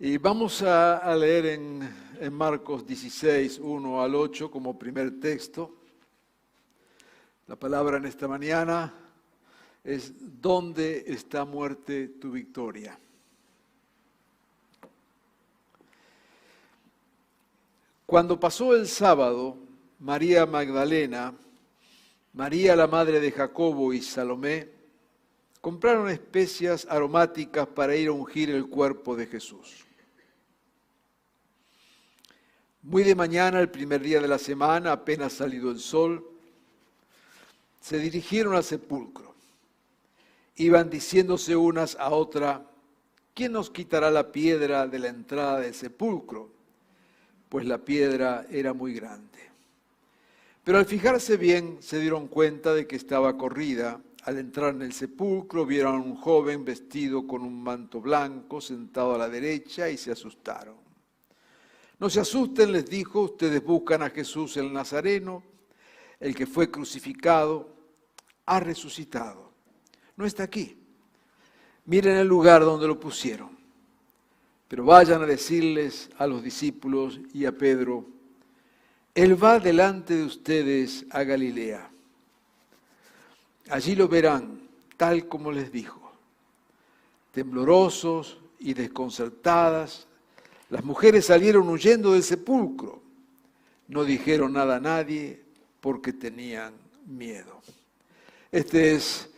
Y vamos a leer en Marcos 16, 1 al 8 como primer texto. La palabra en esta mañana es: ¿dónde está muerte tu victoria? Cuando pasó el sábado, María Magdalena, María la madre de Jacobo y Salomé compraron especias aromáticas para ir a ungir el cuerpo de Jesús. Muy de mañana, el primer día de la semana, apenas salido el sol, se dirigieron al sepulcro. Iban diciéndose unas a otra: ¿quién nos quitará la piedra de la entrada del sepulcro? Pues la piedra era muy grande. Pero al fijarse bien, se dieron cuenta de que estaba corrida. Al entrar en el sepulcro, vieron a un joven vestido con un manto blanco, sentado a la derecha, y se asustaron. No se asusten, les dijo, ustedes buscan a Jesús el Nazareno, el que fue crucificado, ha resucitado. No está aquí. Miren el lugar donde lo pusieron. Pero vayan a decirles a los discípulos y a Pedro: Él va delante de ustedes a Galilea. Allí lo verán, tal como les dijo. Temblorosos y desconcertadas, las mujeres salieron huyendo del sepulcro. No dijeron nada a nadie porque tenían miedo. Este es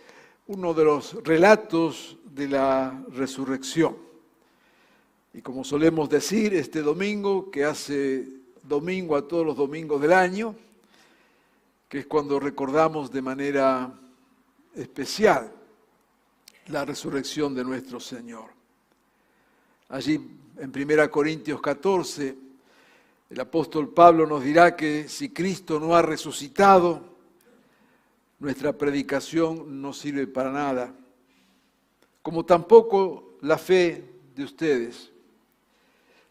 uno de los relatos de la resurrección. Y como solemos decir, este domingo, que hace domingo a todos los domingos del año, que es cuando recordamos de manera especial la resurrección de nuestro Señor. Allí en 1 Corintios 14, el apóstol Pablo nos dirá que si Cristo no ha resucitado, nuestra predicación no sirve para nada, como tampoco la fe de ustedes.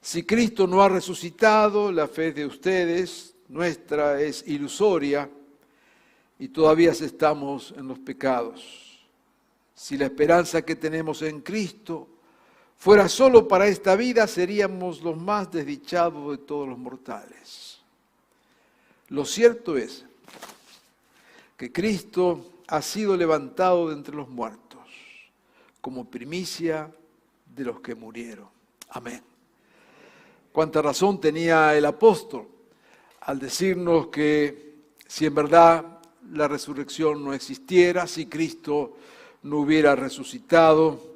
Si Cristo no ha resucitado, la fe de ustedes, nuestra, es ilusoria y todavía estamos en los pecados. Si la esperanza que tenemos en Cristo fuera solo para esta vida, seríamos los más desdichados de todos los mortales. Lo cierto es que Cristo ha sido levantado de entre los muertos, como primicia de los que murieron. Amén. Cuánta razón tenía el apóstol al decirnos que si en verdad la resurrección no existiera, si Cristo no hubiera resucitado,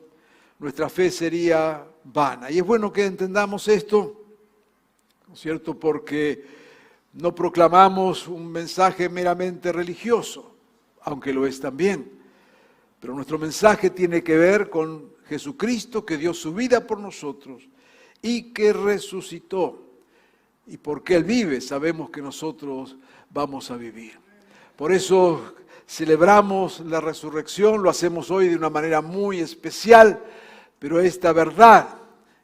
nuestra fe sería vana. Y es bueno que entendamos esto, ¿no es cierto?, porque no proclamamos un mensaje meramente religioso, aunque lo es también. Pero nuestro mensaje tiene que ver con Jesucristo, que dio su vida por nosotros y que resucitó. Y porque Él vive, sabemos que nosotros vamos a vivir. Por eso celebramos la resurrección, lo hacemos hoy de una manera muy especial, pero esta verdad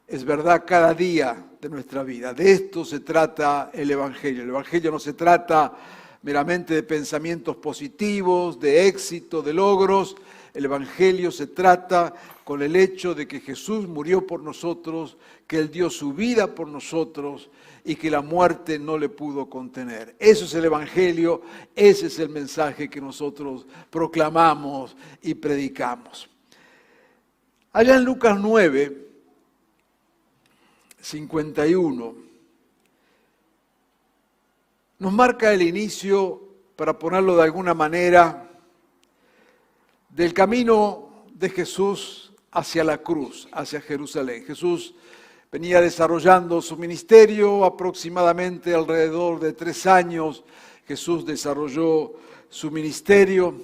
es verdad cada día de nuestra vida. De esto se trata el Evangelio. El Evangelio no se trata meramente de pensamientos positivos, de éxito, de logros. El Evangelio se trata con el hecho de que Jesús murió por nosotros, que Él dio su vida por nosotros y que la muerte no le pudo contener. Eso es el Evangelio, ese es el mensaje que nosotros proclamamos y predicamos. Allá en Lucas 9, 51, nos marca el inicio, para ponerlo de alguna manera, del camino de Jesús hacia la cruz, hacia Jerusalén. Jesús venía desarrollando su ministerio aproximadamente alrededor de 3 años. Jesús desarrolló su ministerio,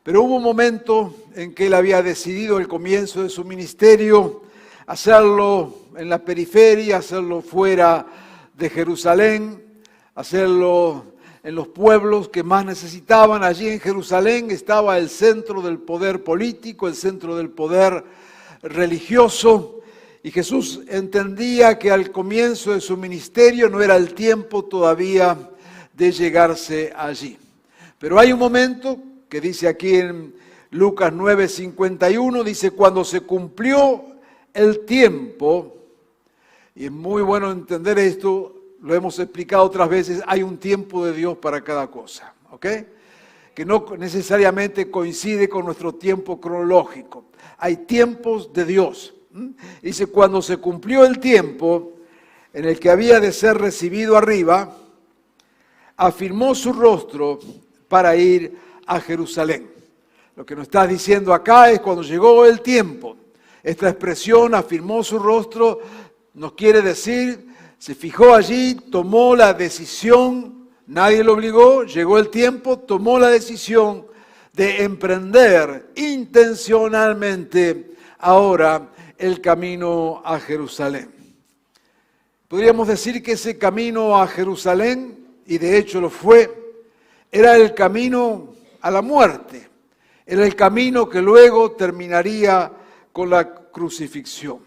pero hubo un momento en que Él había decidido el comienzo de su ministerio hacerlo en la periferia, hacerlo fuera de Jerusalén, hacerlo en los pueblos que más necesitaban. Allí en Jerusalén estaba el centro del poder político, el centro del poder religioso, y Jesús entendía que al comienzo de su ministerio no era el tiempo todavía de llegarse allí. Pero hay un momento que dice aquí en Lucas 9:51, dice: cuando se cumplió el tiempo, Y es muy bueno entender esto, lo hemos explicado otras veces, hay un tiempo de Dios para cada cosa, ¿ok? Que no necesariamente coincide con nuestro tiempo cronológico. Hay tiempos de Dios. Dice, cuando se cumplió el tiempo en el que había de ser recibido arriba, afirmó su rostro para ir a Jerusalén. Lo que nos está diciendo acá es cuando llegó el tiempo. Esta expresión, afirmó su rostro, nos quiere decir, se fijó allí, tomó la decisión, nadie lo obligó, llegó el tiempo, tomó la decisión de emprender intencionalmente ahora el camino a Jerusalén. Podríamos decir que ese camino a Jerusalén, y de hecho lo fue, era el camino a la muerte, era el camino que luego terminaría con la crucifixión.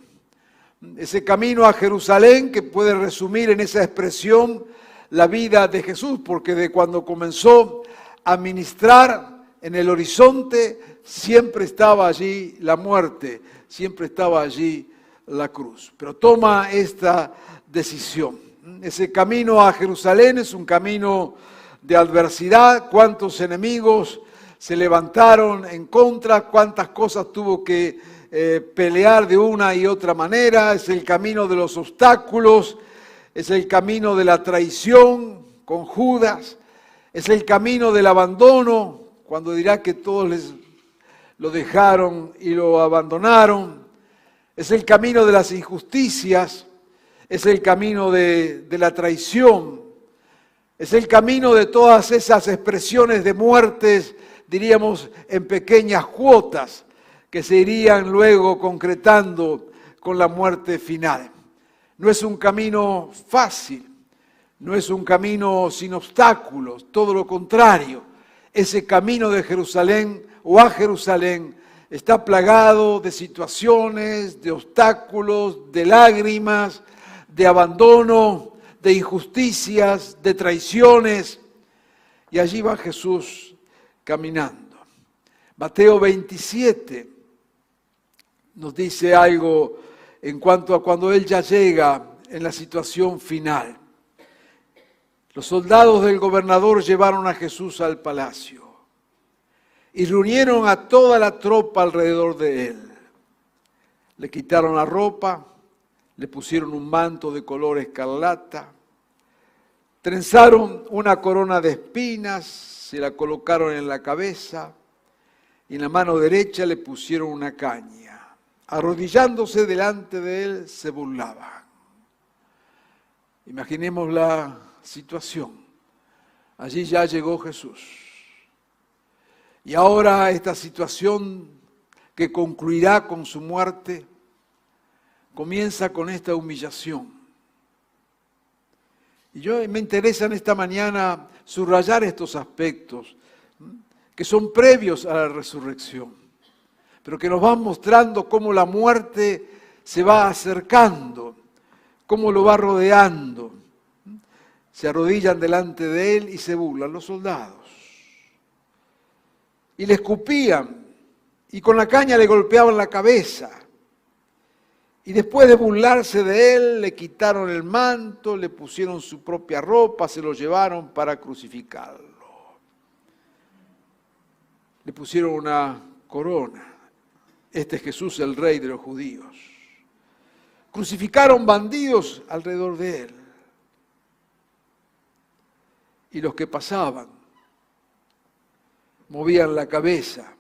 Ese camino a Jerusalén que puede resumir en esa expresión la vida de Jesús, porque de cuando comenzó a ministrar en el horizonte siempre estaba allí la muerte, siempre estaba allí la cruz. Pero toma esta decisión. Ese camino a Jerusalén es un camino de adversidad. Cuántos enemigos se levantaron en contra, cuántas cosas tuvo que pelear de una y otra manera. Es el camino de los obstáculos, es el camino de la traición con Judas, es el camino del abandono, cuando dirá que todos lo dejaron y lo abandonaron, es el camino de las injusticias, es el camino de la traición, es el camino de todas esas expresiones de muertes, diríamos, en pequeñas cuotas, que se irían luego concretando con la muerte final. No es un camino fácil, no es un camino sin obstáculos, todo lo contrario. Ese camino de Jerusalén o a Jerusalén está plagado de situaciones, de obstáculos, de lágrimas, de abandono, de injusticias, de traiciones. Y allí va Jesús caminando. Mateo 27 nos dice algo en cuanto a cuando Él ya llega en la situación final. Los soldados del gobernador llevaron a Jesús al palacio y reunieron a toda la tropa alrededor de Él. Le quitaron la ropa, le pusieron un manto de color escarlata, trenzaron una corona de espinas, se la colocaron en la cabeza y en la mano derecha le pusieron una caña. Arrodillándose delante de Él, se burlaban. Imaginemos la situación. Allí ya llegó Jesús. Y ahora esta situación que concluirá con su muerte, comienza con esta humillación. Y me interesa en esta mañana subrayar estos aspectos que son previos a la resurrección, pero que nos van mostrando cómo la muerte se va acercando, cómo lo va rodeando. Se arrodillan delante de Él y se burlan los soldados. Y le escupían, y con la caña le golpeaban la cabeza. Y después de burlarse de Él, le quitaron el manto, le pusieron su propia ropa, se lo llevaron para crucificarlo. Le pusieron una corona. Este es Jesús, el Rey de los judíos. Crucificaron bandidos alrededor de Él. Y los que pasaban movían la cabeza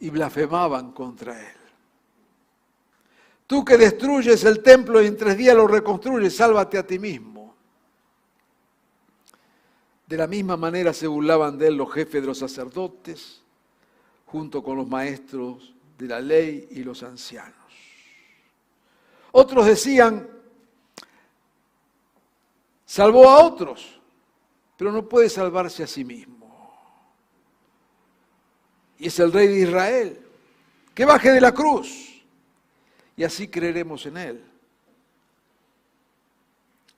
y blasfemaban contra Él. Tú que destruyes el templo y en 3 días lo reconstruyes, sálvate a ti mismo. De la misma manera se burlaban de Él los jefes de los sacerdotes, junto con los maestros de la ley y los ancianos. Otros decían, salvó a otros, pero no puede salvarse a sí mismo. Y es el Rey de Israel, que baje de la cruz, y así creeremos en Él.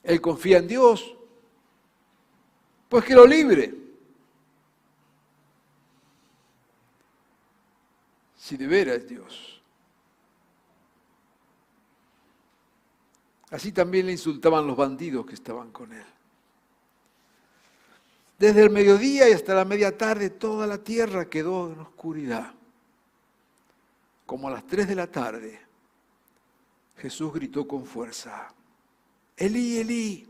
Él confía en Dios, pues que lo libre. Si de veras es Dios. Así también le insultaban los bandidos que estaban con él. Desde el mediodía y hasta la media tarde, toda la tierra quedó en oscuridad. Como a las 3 de la tarde, Jesús gritó con fuerza: Elí, Elí,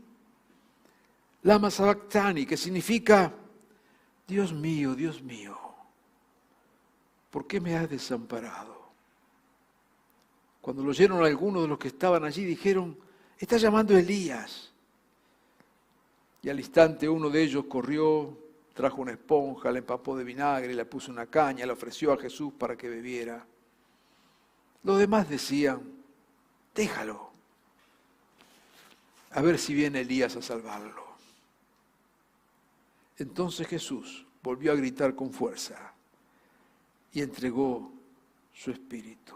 lama sabactani, que significa: Dios mío, ¿por qué me has desamparado? Cuando lo oyeron algunos de los que estaban allí, dijeron: está llamando a Elías. Y al instante uno de ellos corrió, trajo una esponja, la empapó de vinagre, le puso una caña, la ofreció a Jesús para que bebiera. Los demás decían: déjalo, a ver si viene Elías a salvarlo. Entonces Jesús volvió a gritar con fuerza y entregó su espíritu.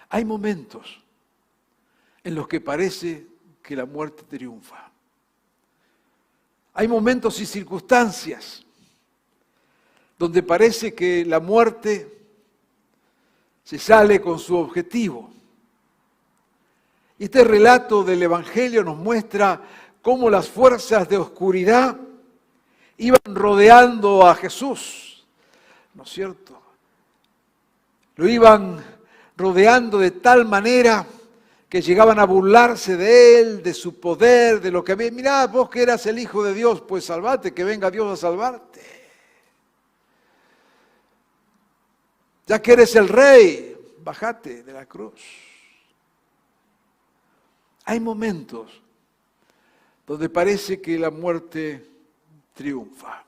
Hay momentos en los que parece que la muerte triunfa. Hay momentos y circunstancias donde parece que la muerte se sale con su objetivo. Y este relato del Evangelio nos muestra cómo las fuerzas de oscuridad iban rodeando a Jesús, ¿no es cierto? Lo iban rodeando de tal manera que llegaban a burlarse de él, de su poder, de lo que había. Mirá, vos que eras el Hijo de Dios, pues salvate, que venga Dios a salvarte. Ya que eres el Rey, bájate de la cruz. Hay momentos donde parece que la muerte triunfa.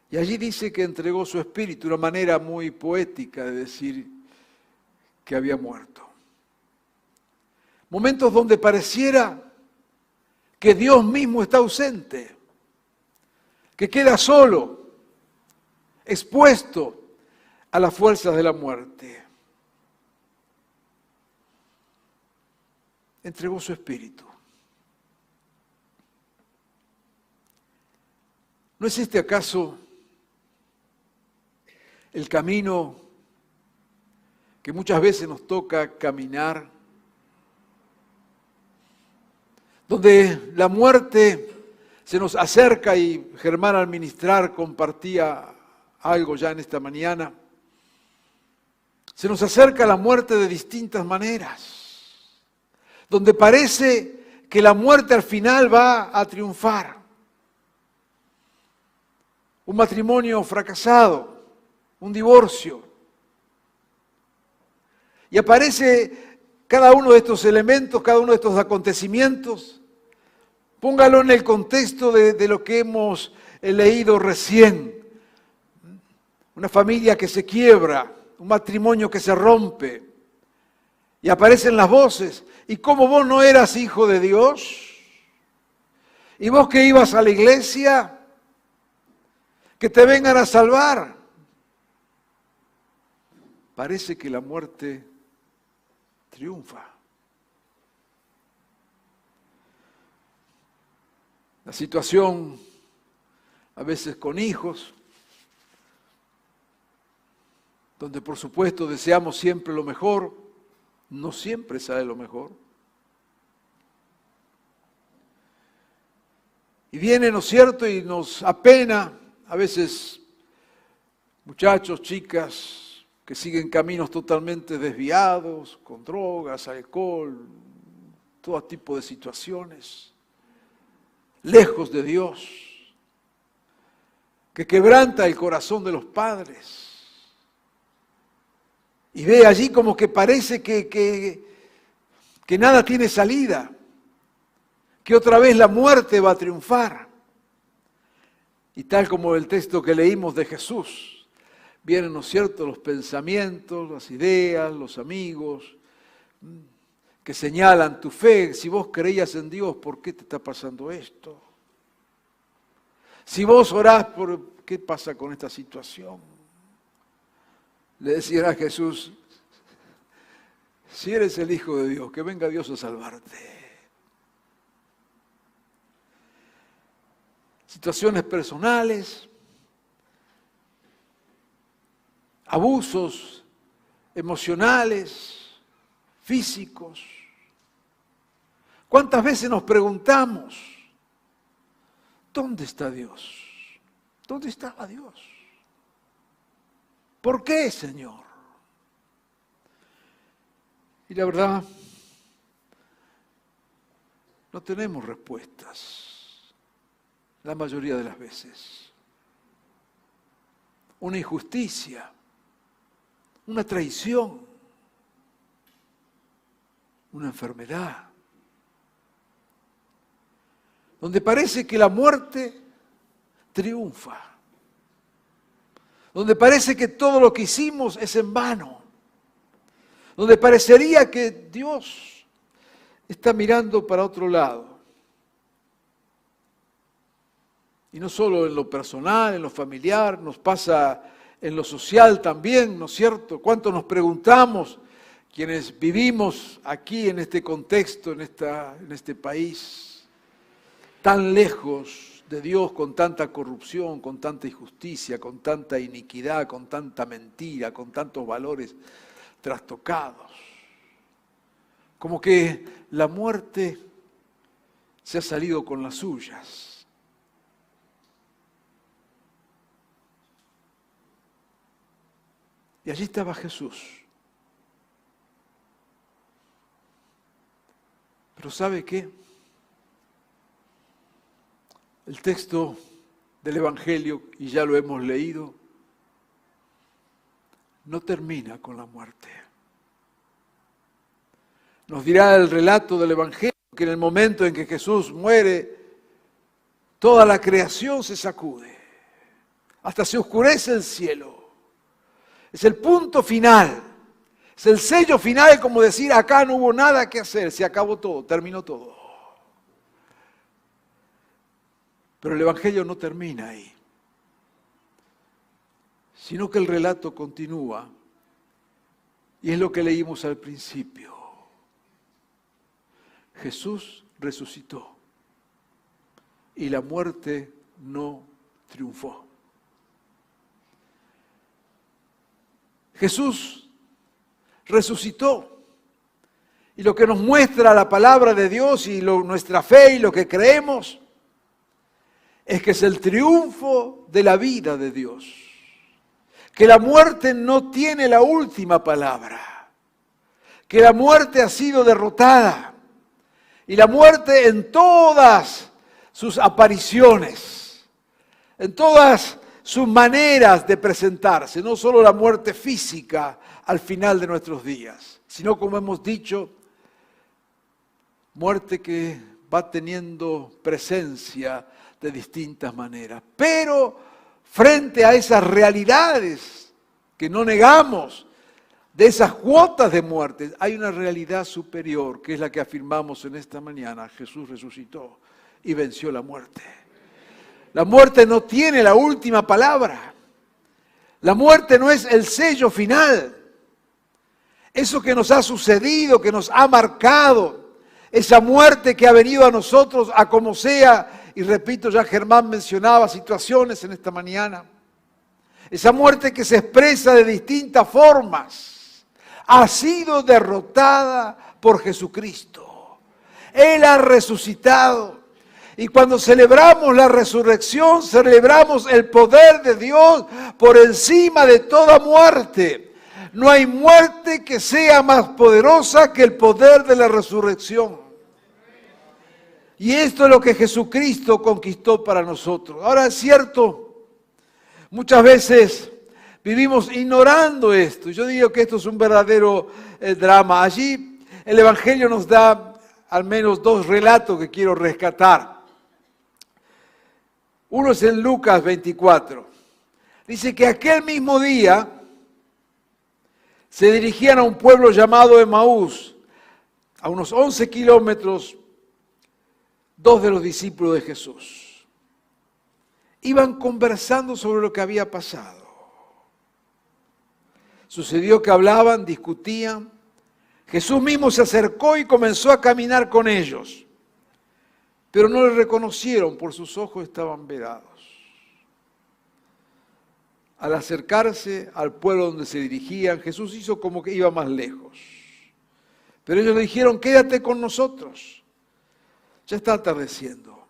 Y allí dice que entregó su espíritu, una manera muy poética de decir que había muerto. Momentos donde pareciera que Dios mismo está ausente, que queda solo, expuesto a las fuerzas de la muerte. Entregó su espíritu. ¿No es este acaso el camino que muchas veces nos toca caminar? Donde la muerte se nos acerca, y Germán al ministrar compartía algo ya en esta mañana. Se nos acerca la muerte de distintas maneras, donde parece que la muerte al final va a triunfar. Un matrimonio fracasado, un divorcio. Y aparece cada uno de estos elementos, cada uno de estos acontecimientos. Póngalo en el contexto de lo que hemos leído recién. Una familia que se quiebra, un matrimonio que se rompe. Y aparecen las voces. ¿Y cómo vos no eras hijo de Dios? ¿Y vos que ibas a la iglesia? Que te vengan a salvar. Parece que la muerte triunfa. La situación, a veces con hijos, donde por supuesto deseamos siempre lo mejor, no siempre sale lo mejor. Y viene, ¿no es cierto?, y nos apena, a veces, muchachos, chicas, que siguen caminos totalmente desviados, con drogas, alcohol, todo tipo de situaciones, lejos de Dios, que quebranta el corazón de los padres. Y ve allí como que parece que nada tiene salida, que otra vez la muerte va a triunfar. Y tal como el texto que leímos de Jesús, vienen, ¿no es cierto?, los pensamientos, las ideas, los amigos, que señalan tu fe. Si vos creías en Dios, ¿por qué te está pasando esto? Si vos orás, ¿por qué pasa con esta situación? Le decían a Jesús: si eres el Hijo de Dios, que venga Dios a salvarte. Situaciones personales, abusos emocionales, físicos. ¿Cuántas veces nos preguntamos, ¿dónde está Dios? ¿Dónde estaba Dios? ¿Por qué, Señor? Y la verdad, no tenemos respuestas la mayoría de las veces. Una injusticia, una traición, una enfermedad, donde parece que la muerte triunfa, donde parece que todo lo que hicimos es en vano, donde parecería que Dios está mirando para otro lado. Y no solo en lo personal, en lo familiar, nos pasa en lo social también, ¿no es cierto? ¿Cuánto nos preguntamos, quienes vivimos aquí en este contexto, en este país, tan lejos de Dios, con tanta corrupción, con tanta injusticia, con tanta iniquidad, con tanta mentira, con tantos valores trastocados? Como que la muerte se ha salido con las suyas. Y allí estaba Jesús. Pero ¿sabe qué? El texto del Evangelio, y ya lo hemos leído, no termina con la muerte. Nos dirá el relato del Evangelio que en el momento en que Jesús muere, toda la creación se sacude, hasta se oscurece el cielo. Es el punto final, es el sello final, como decir, acá no hubo nada que hacer, se acabó todo, terminó todo. Pero el Evangelio no termina ahí, sino que el relato continúa, y es lo que leímos al principio. Jesús resucitó y la muerte no triunfó. Jesús resucitó y lo que nos muestra la palabra de Dios y nuestra fe y lo que creemos es que es el triunfo de la vida de Dios, que la muerte no tiene la última palabra, que la muerte ha sido derrotada. Y la muerte en todas sus apariciones, en todas sus maneras de presentarse, no solo la muerte física al final de nuestros días, sino, como hemos dicho, muerte que va teniendo presencia de distintas maneras. Pero frente a esas realidades que no negamos, de esas cuotas de muerte, hay una realidad superior, que es la que afirmamos en esta mañana. Jesús resucitó y venció la muerte. La muerte no tiene la última palabra. La muerte no es el sello final. Eso que nos ha sucedido, que nos ha marcado, esa muerte que ha venido a nosotros a como sea, y repito, ya Germán mencionaba situaciones en esta mañana, esa muerte que se expresa de distintas formas, ha sido derrotada por Jesucristo. Él ha resucitado. Y cuando celebramos la resurrección, celebramos el poder de Dios por encima de toda muerte. No hay muerte que sea más poderosa que el poder de la resurrección. Y esto es lo que Jesucristo conquistó para nosotros. Ahora es cierto, muchas veces vivimos ignorando esto. Yo digo que esto es un verdadero drama. Allí el Evangelio nos da al menos dos relatos que quiero rescatar. Uno es en Lucas 24. Dice que aquel mismo día se dirigían a un pueblo llamado Emaús, a unos 11 kilómetros, dos de los discípulos de Jesús. Iban conversando sobre lo que había pasado. Sucedió que hablaban, discutían. Jesús mismo se acercó y comenzó a caminar con ellos. Pero no le reconocieron, por sus ojos estaban vedados. Al acercarse al pueblo donde se dirigían, Jesús hizo como que iba más lejos. Pero ellos le dijeron, quédate con nosotros. Ya está atardeciendo.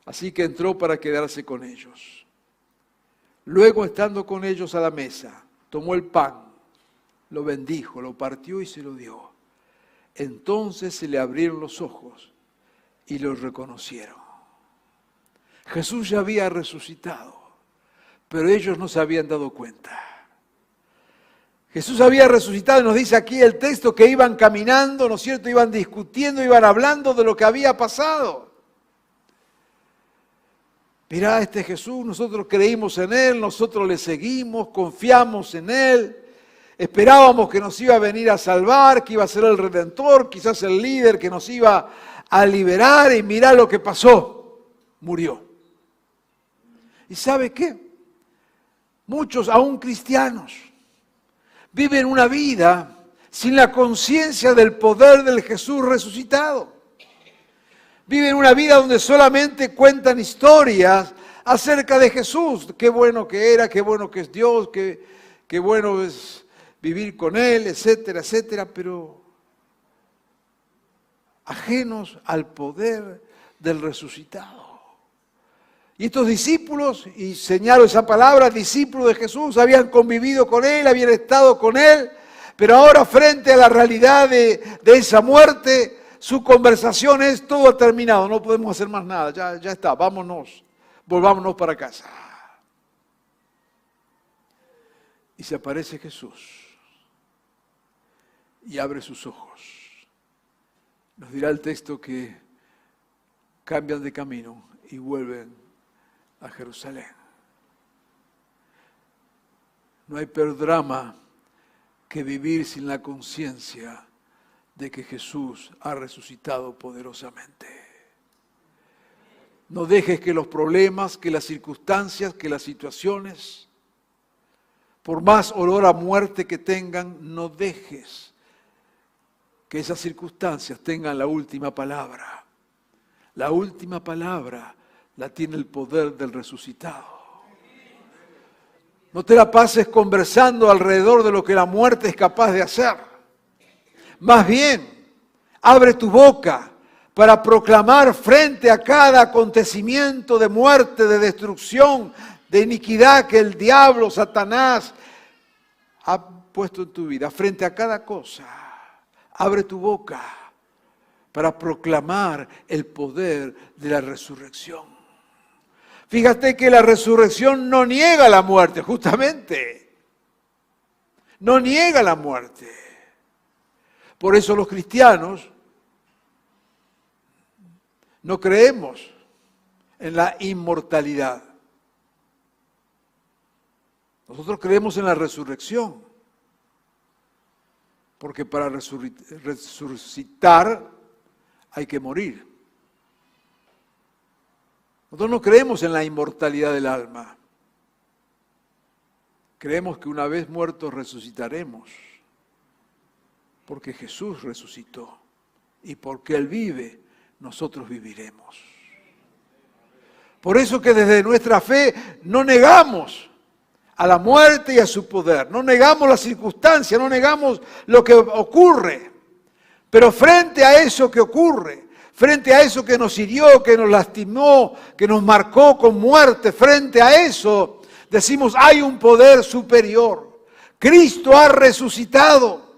Así que entró para quedarse con ellos. Luego, estando con ellos a la mesa, tomó el pan, lo bendijo, lo partió y se lo dio. Entonces se le abrieron los ojos y lo reconocieron. Jesús ya había resucitado, pero ellos no se habían dado cuenta. Jesús había resucitado y nos dice aquí el texto que iban caminando, ¿no es cierto? Iban discutiendo, iban hablando de lo que había pasado. Mirá, este Jesús, nosotros creímos en Él, nosotros le seguimos, confiamos en Él, esperábamos que nos iba a venir a salvar, que iba a ser el Redentor, quizás el líder que nos iba a liberar, y mirá lo que pasó, murió. ¿Y sabe qué? Muchos, aún cristianos, viven una vida sin la conciencia del poder del Jesús resucitado. Viven una vida donde solamente cuentan historias acerca de Jesús. Qué bueno que era, qué bueno que es Dios, qué bueno es vivir con Él, etcétera, etcétera, pero ajenos al poder del resucitado. Y estos discípulos, y señalo esa palabra, discípulos de Jesús, habían convivido con Él, habían estado con Él, pero ahora frente a la realidad de esa muerte, su conversación es: todo ha terminado, no podemos hacer más nada, ya está, vámonos, volvámonos para casa. Y se aparece Jesús y abre sus ojos. Nos dirá el texto que cambian de camino y vuelven a Jerusalén. No hay peor drama que vivir sin la conciencia de que Jesús ha resucitado poderosamente. No dejes que los problemas, que las circunstancias, que las situaciones, por más olor a muerte que tengan, no dejes que esas circunstancias tengan la última palabra. La última palabra la tiene el poder del resucitado. No te la pases conversando alrededor de lo que la muerte es capaz de hacer. Más bien, abre tu boca para proclamar frente a cada acontecimiento de muerte, de destrucción, de iniquidad que el diablo, Satanás, ha puesto en tu vida. Frente a cada cosa, abre tu boca para proclamar el poder de la resurrección. Fíjate que la resurrección no niega la muerte, justamente. No niega la muerte. Por eso los cristianos no creemos en la inmortalidad. Nosotros creemos en la resurrección. Porque para resucitar hay que morir. Nosotros no creemos en la inmortalidad del alma. Creemos que una vez muertos resucitaremos. Porque Jesús resucitó. Y porque Él vive, nosotros viviremos. Por eso que desde nuestra fe no negamos a la muerte y a su poder. No negamos las circunstancias, no negamos lo que ocurre. Pero frente a eso que ocurre, frente a eso que nos hirió, que nos lastimó, que nos marcó con muerte, frente a eso decimos: hay un poder superior. Cristo ha resucitado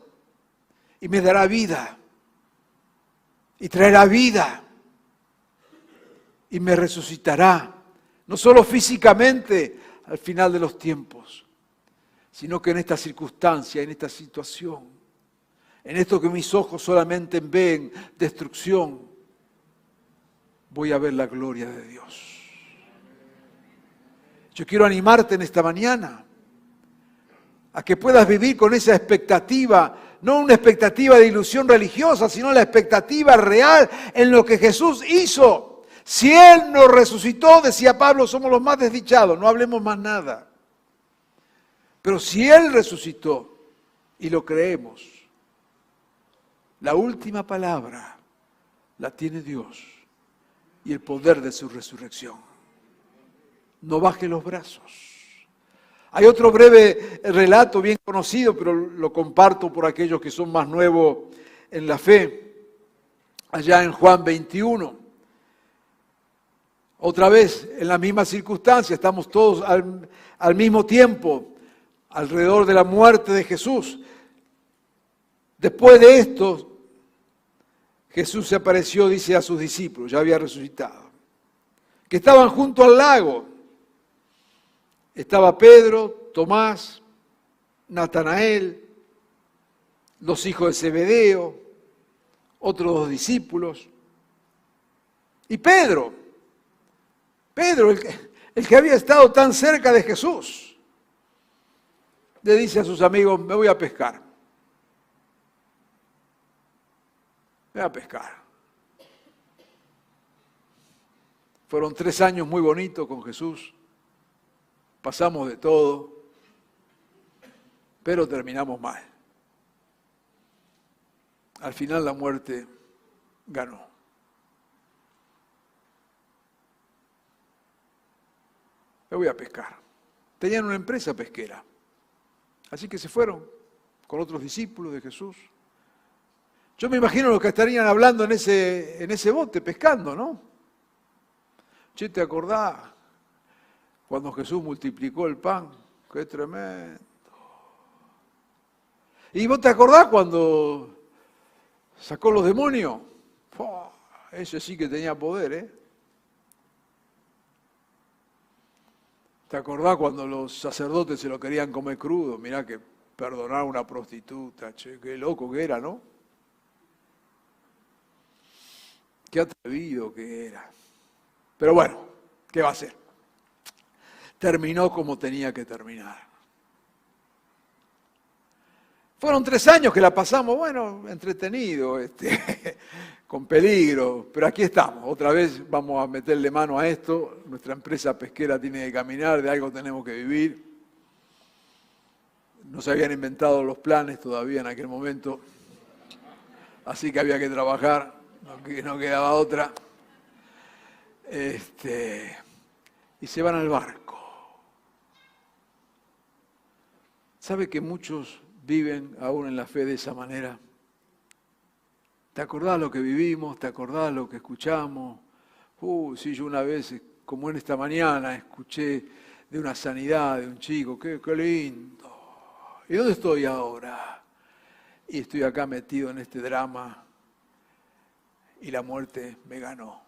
y me dará vida. Y traerá vida. Y me resucitará. No solo físicamente al final de los tiempos, sino que en esta circunstancia, en esta situación, en esto que mis ojos solamente ven destrucción, voy a ver la gloria de Dios. Yo quiero animarte en esta mañana a que puedas vivir con esa expectativa, no una expectativa de ilusión religiosa, sino la expectativa real en lo que Jesús hizo. Si Él nos resucitó, decía Pablo, somos los más desdichados, no hablemos más nada. Pero si Él resucitó y lo creemos, la última palabra la tiene Dios y el poder de su resurrección. No baje los brazos. Hay otro breve relato bien conocido, pero lo comparto por aquellos que son más nuevos en la fe. Allá en Juan 21. Otra vez, en la misma circunstancia, estamos todos al mismo tiempo alrededor de la muerte de Jesús. Después de esto, Jesús se apareció, dice, a sus discípulos, ya había resucitado, que estaban junto al lago. Estaba Pedro, Tomás, Natanael, los hijos de Zebedeo, otros 2 discípulos, y Pedro, el que había estado tan cerca de Jesús, le dice a sus amigos, me voy a pescar. Me voy a pescar. Fueron 3 años muy bonitos con Jesús, pasamos de todo, pero terminamos mal. Al final la muerte ganó. Me voy a pescar. Tenían una empresa pesquera, así que se fueron con otros discípulos de Jesús. Yo me imagino los que estarían hablando en ese bote, pescando, ¿no? Che, ¿te acordás cuando Jesús multiplicó el pan? ¡Qué tremendo! ¿Y vos te acordás cuando sacó los demonios? ¡Oh! Ese sí que tenía poder, ¿eh? ¿Te acordás cuando los sacerdotes se lo querían comer crudo? Mirá que perdonar a una prostituta, che, qué loco que era, ¿no? Qué atrevido que era. Pero bueno, ¿qué va a hacer? Terminó como tenía que terminar. Fueron 3 años que la pasamos, bueno, entretenido, con peligro, pero aquí estamos. Otra vez vamos a meterle mano a esto. Nuestra empresa pesquera tiene que caminar, de algo tenemos que vivir. No se habían inventado los planes todavía en aquel momento, así que había que trabajar, no quedaba otra. Y se van al barco. ¿Sabe que muchos viven aún en la fe de esa manera? ¿Te acordás lo que vivimos? ¿Te acordás lo que escuchamos? Sí, yo una vez, como en esta mañana, escuché de una sanidad de un chico, qué lindo. ¿Y dónde estoy ahora? Y estoy acá metido en este drama y la muerte me ganó.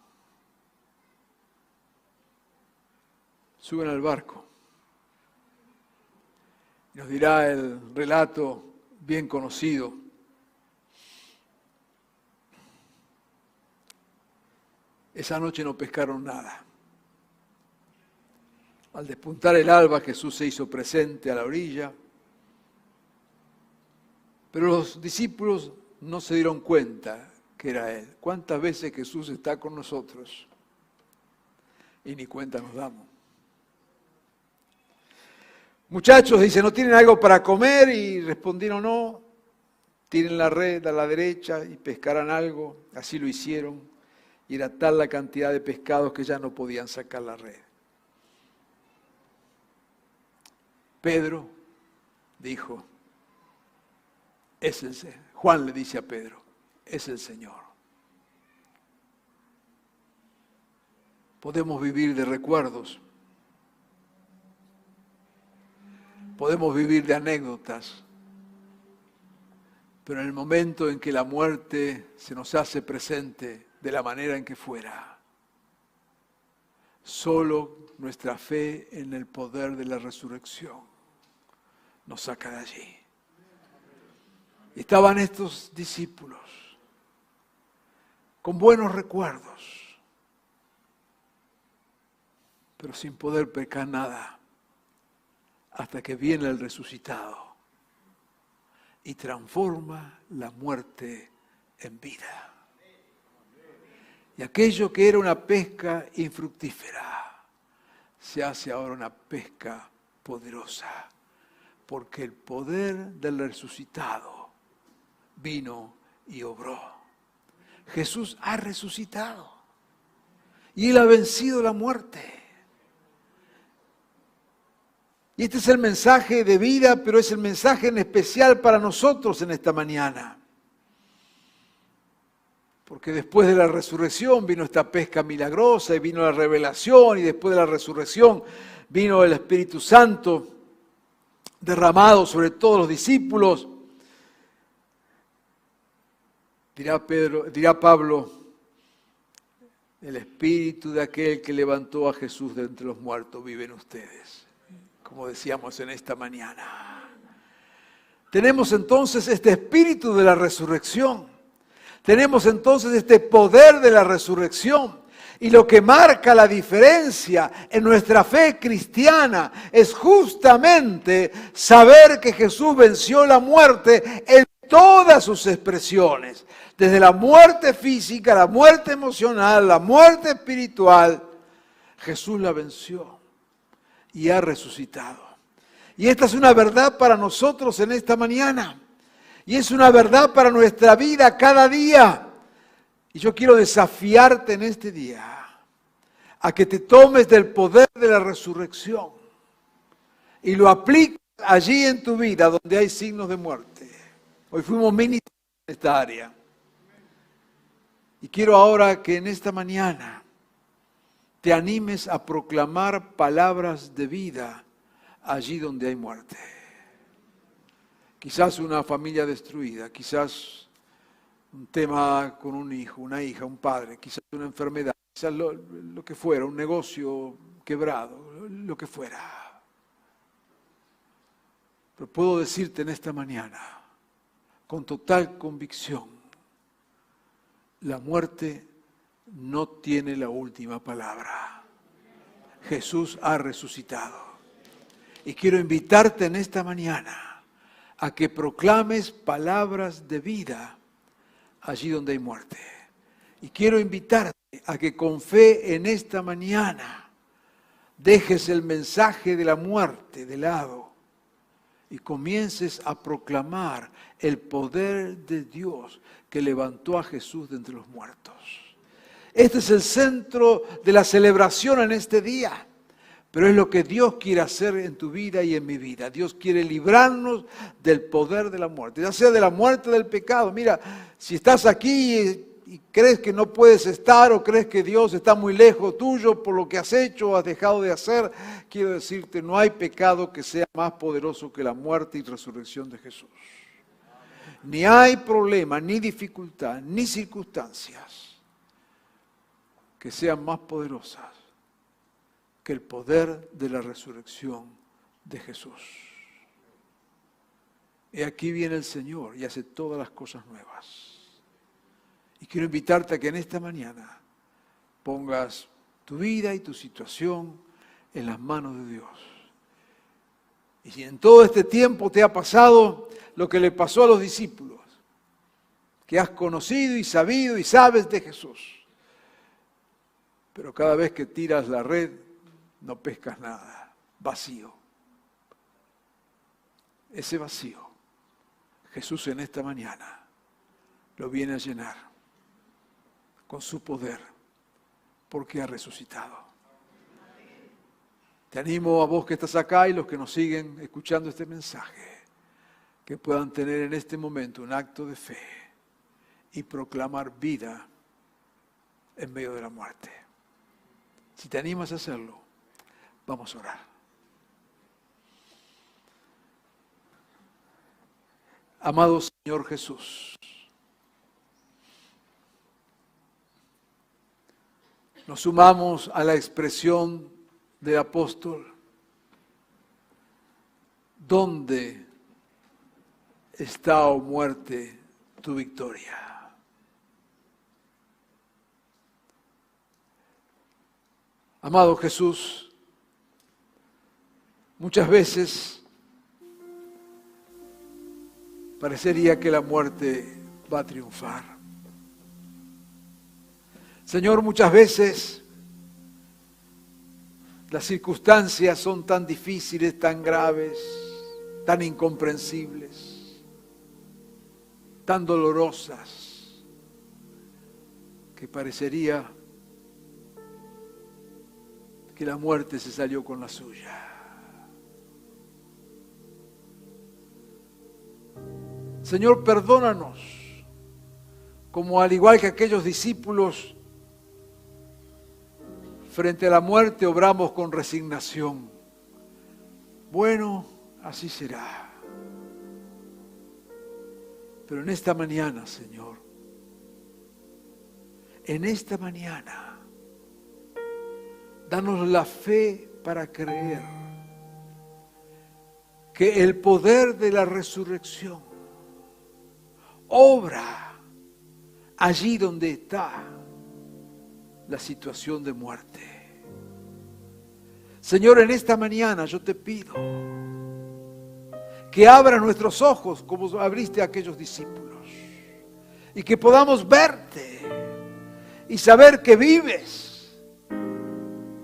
Suben al barco. Nos dirá el relato bien conocido. Esa noche no pescaron nada. Al despuntar el alba, Jesús se hizo presente a la orilla, pero los discípulos no se dieron cuenta que era Él. ¿Cuántas veces Jesús está con nosotros y ni cuenta nos damos? Muchachos, dice, ¿no tienen algo para comer? Y respondieron, no, tiren la red a la derecha y pescarán algo. Así lo hicieron. Y era tal la cantidad de pescados que ya no podían sacar la red. Pedro dijo, es el Señor. Juan le dice a Pedro, es el Señor. Podemos vivir de recuerdos. Podemos vivir de anécdotas, pero en el momento en que la muerte se nos hace presente de la manera en que fuera, solo nuestra fe en el poder de la resurrección nos saca de allí. Estaban estos discípulos con buenos recuerdos, pero sin poder pecar nada. Hasta que viene el resucitado y transforma la muerte en vida. Y aquello que era una pesca infructífera se hace ahora una pesca poderosa, porque el poder del resucitado vino y obró. Jesús ha resucitado y Él ha vencido la muerte. Y este es el mensaje de vida, pero es el mensaje en especial para nosotros en esta mañana. Porque después de la resurrección vino esta pesca milagrosa y vino la revelación, y después de la resurrección vino el Espíritu Santo derramado sobre todos los discípulos. Dirá Pablo, el Espíritu de aquel que levantó a Jesús de entre los muertos vive en ustedes, como decíamos en esta mañana. Tenemos entonces este Espíritu de la resurrección. Tenemos entonces este poder de la resurrección. Y lo que marca la diferencia en nuestra fe cristiana es justamente saber que Jesús venció la muerte en todas sus expresiones. Desde la muerte física, la muerte emocional, la muerte espiritual, Jesús la venció y ha resucitado. Y esta es una verdad para nosotros en esta mañana. Y es una verdad para nuestra vida cada día. Y yo quiero desafiarte en este día a que te tomes del poder de la resurrección y lo apliques allí en tu vida donde hay signos de muerte. Hoy fuimos ministros en esta área. Y quiero ahora que en esta mañana te animes a proclamar palabras de vida allí donde hay muerte. Quizás una familia destruida, quizás un tema con un hijo, una hija, un padre, quizás una enfermedad, quizás lo que fuera, un negocio quebrado, lo que fuera. Pero puedo decirte en esta mañana, con total convicción, la muerte no tiene la última palabra. Jesús ha resucitado. Y quiero invitarte en esta mañana a que proclames palabras de vida allí donde hay muerte. Y quiero invitarte a que con fe en esta mañana dejes el mensaje de la muerte de lado y comiences a proclamar el poder de Dios que levantó a Jesús de entre los muertos. Este es el centro de la celebración en este día. Pero es lo que Dios quiere hacer en tu vida y en mi vida. Dios quiere librarnos del poder de la muerte, ya sea de la muerte del pecado. Mira, si estás aquí y crees que no puedes estar o crees que Dios está muy lejos tuyo por lo que has hecho o has dejado de hacer, quiero decirte, no hay pecado que sea más poderoso que la muerte y resurrección de Jesús. Ni hay problema, ni dificultad, ni circunstancias que sean más poderosas que el poder de la resurrección de Jesús. Y aquí viene el Señor y hace todas las cosas nuevas. Y quiero invitarte a que en esta mañana pongas tu vida y tu situación en las manos de Dios. Y si en todo este tiempo te ha pasado lo que le pasó a los discípulos, que has conocido y sabido y sabes de Jesús, pero cada vez que tiras la red, no pescas nada, vacío. Ese vacío, Jesús en esta mañana lo viene a llenar con su poder, porque ha resucitado. Te animo a vos que estás acá y los que nos siguen escuchando este mensaje, que puedan tener en este momento un acto de fe y proclamar vida en medio de la muerte. Si te animas a hacerlo, vamos a orar. Amado Señor Jesús, nos sumamos a la expresión del apóstol. ¿Dónde está, oh muerte, tu victoria? Amado Jesús, muchas veces parecería que la muerte va a triunfar. Señor, muchas veces las circunstancias son tan difíciles, tan graves, tan incomprensibles, tan dolorosas, que parecería que la muerte se salió con la suya. Señor, perdónanos, como al igual que aquellos discípulos, frente a la muerte obramos con resignación. Bueno, así será. Pero en esta mañana, Señor, en esta mañana, danos la fe para creer que el poder de la resurrección obra allí donde está la situación de muerte. Señor, en esta mañana yo te pido que abras nuestros ojos como abriste a aquellos discípulos y que podamos verte y saber que vives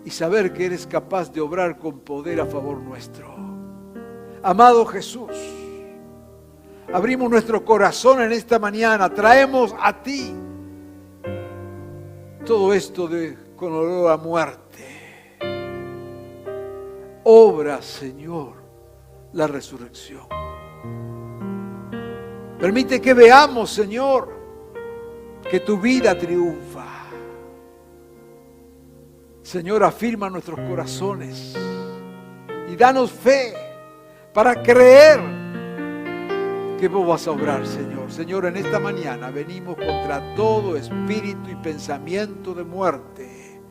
y saber que eres capaz de obrar con poder a favor nuestro. Amado Jesús, abrimos nuestro corazón en esta mañana, traemos a ti todo esto con olor a muerte. Obra, Señor, la resurrección. Permite que veamos, Señor, que tu vida triunfa. Señor, afirma nuestros corazones y danos fe para creer que vos vas a obrar, Señor. Señor, en esta mañana venimos contra todo espíritu y pensamiento de muerte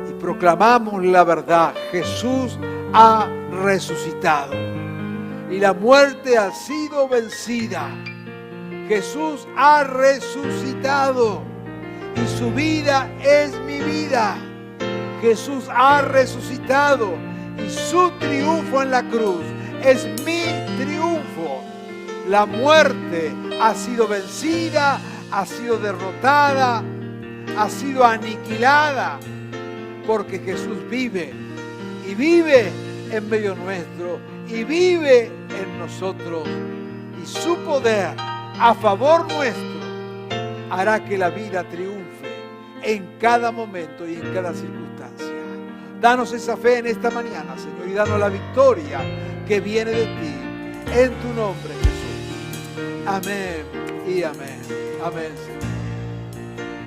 y proclamamos la verdad. Jesús ha resucitado y la muerte ha sido vencida. Jesús ha resucitado y su vida es mi vida. Jesús ha resucitado y su triunfo en la cruz es mi triunfo. La muerte ha sido vencida, ha sido derrotada, ha sido aniquilada, porque Jesús vive y vive en medio nuestro y vive en nosotros, y su poder a favor nuestro hará que la vida triunfe en cada momento y en cada circunstancia. Danos esa fe en esta mañana, Señor, y danos la victoria que viene de ti, en tu nombre, Jesús. Amén y amén. Amén, Señor.